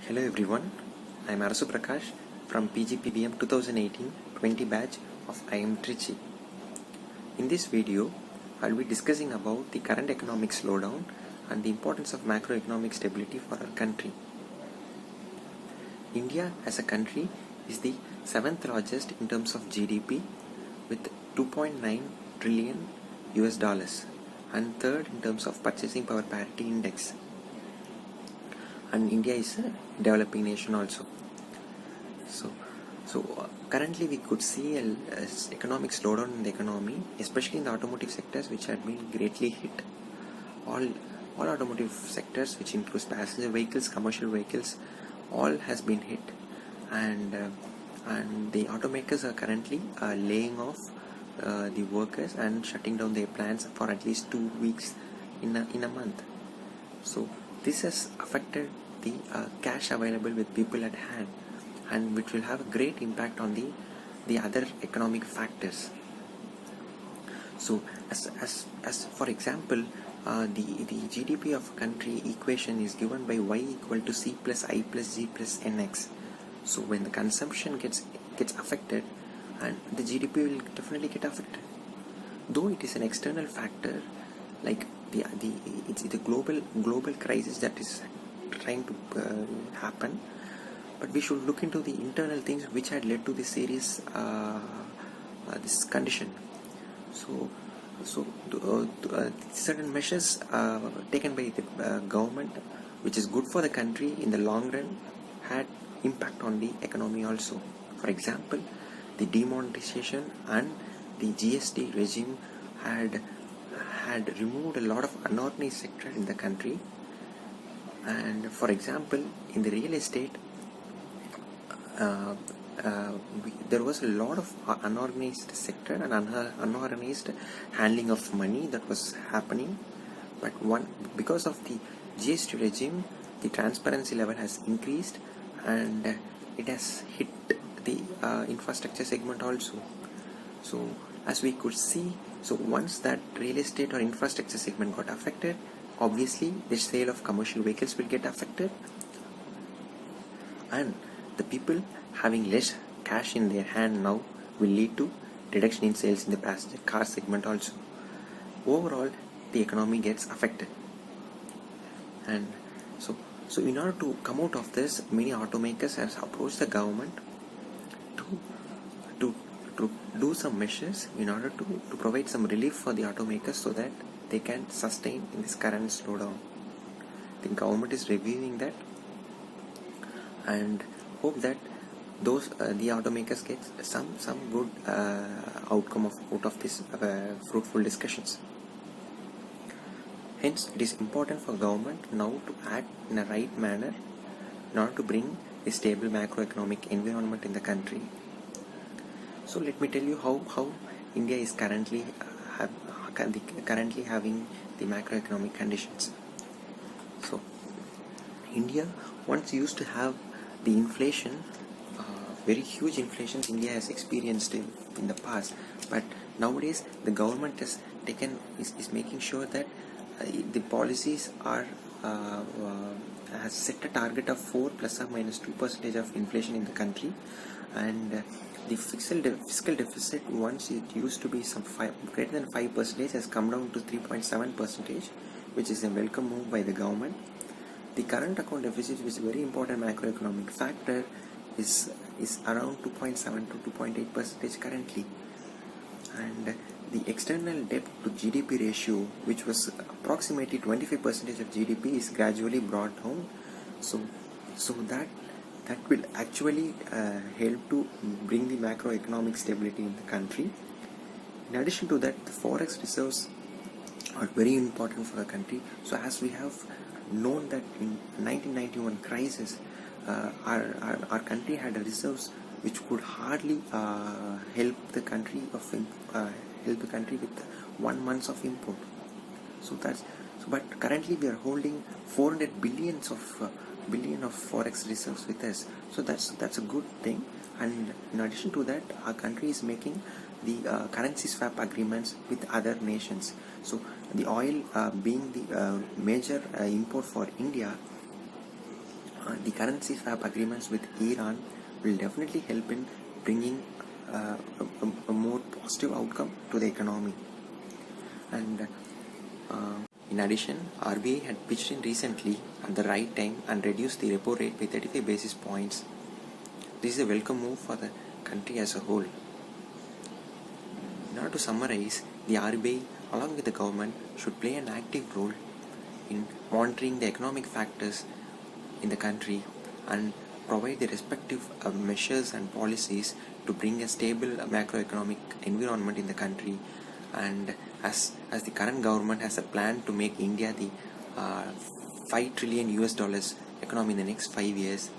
Hello everyone, I am Arasuprakash from PGPBM 2018-20 batch of IM Trichy. In this video, I will be discussing about the current economic slowdown and the importance of macroeconomic stability for our country. India as a country is the 7th largest in terms of GDP with 2.9 trillion US dollars and 3rd in terms of purchasing power parity index. And India is a developing nation also. So currently we could see a economic slowdown in the economy, especially in the automotive sectors, which had been greatly hit. All automotive sectors, which includes passenger vehicles, commercial vehicles, all has been hit, and the automakers are currently laying off the workers and shutting down their plants for at least 2 weeks in a month. So this has affected the cash available with people at hand, and which will have a great impact on the other economic factors. So as for example, the GDP of a country equation is given by y equal to c plus I plus g plus nx. So when the consumption gets affected, and the GDP will definitely get affected, though it is an external factor, like it's the global crisis that is trying to happen, but we should look into the internal things which had led to this serious this condition. So certain measures taken by the government, which is good for the country in the long run, had impact on the economy also. For example, the demonetization and the GST regime had removed a lot of unorganized sector in the country. And for example, in the real estate, there was a lot of unorganized sector and unorganized handling of money that was happening. But because of the GST regime, the transparency level has increased, and it has hit the infrastructure segment also. So as we could see, so once that real estate or infrastructure segment got affected, obviously the sale of commercial vehicles will get affected, and the people having less cash in their hand now will lead to reduction in sales in the passenger car segment also. Overall, the economy gets affected. And so in order to come out of this, many automakers have approached the government to do some measures in order to provide some relief for the automakers so that they can sustain in this current slowdown. The government is reviewing that and hope that those the automakers get some good outcome out of this fruitful discussions. Hence, it is important for government now to act in a right manner in order to bring a stable macroeconomic environment in the country. So let me tell you how India is currently having the macroeconomic conditions. So India once used to have the inflation, very huge inflations India has experienced in the past, but nowadays the government is making sure that the policies are has set a target of 4 plus or minus 2% of inflation in the country, and the fiscal deficit, once it used to be greater than 5%, has come down to 3.7%, which is a welcome move by the government. The current account deficit, which is a very important macroeconomic factor, is around 2.7 to 2.8% currently, and the external debt to GDP ratio, which was approximately 25% of GDP, is gradually brought down. So that will actually help to bring the macroeconomic stability in the country. In addition to that, the forex reserves are very important for the country. So as we have known that in 1991 crisis, our country had reserves which could hardly help the country with 1 month of import. But currently we are holding 400 billion of forex reserves with us. So that's a good thing. And in addition to that, our country is making the currency swap agreements with other nations. So the oil being the major import for India, The currency swap agreements with Iran will definitely help in bringing a more positive outcome to the economy. And in addition, RBI had pitched in recently at the right time and reduced the repo rate by 35 basis points. This is a welcome move for the country as a whole. In order to summarize, the RBI along with the government should play an active role in monitoring the economic factors in the country and provide the respective measures and policies to bring a stable macroeconomic environment in the country. And as the current government has a plan to make India the 5 trillion US dollars economy in the next 5 years,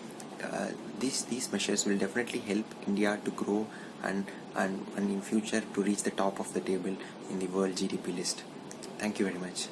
these measures will definitely help India to grow and in future to reach the top of the table in the world GDP list. Thank you very much.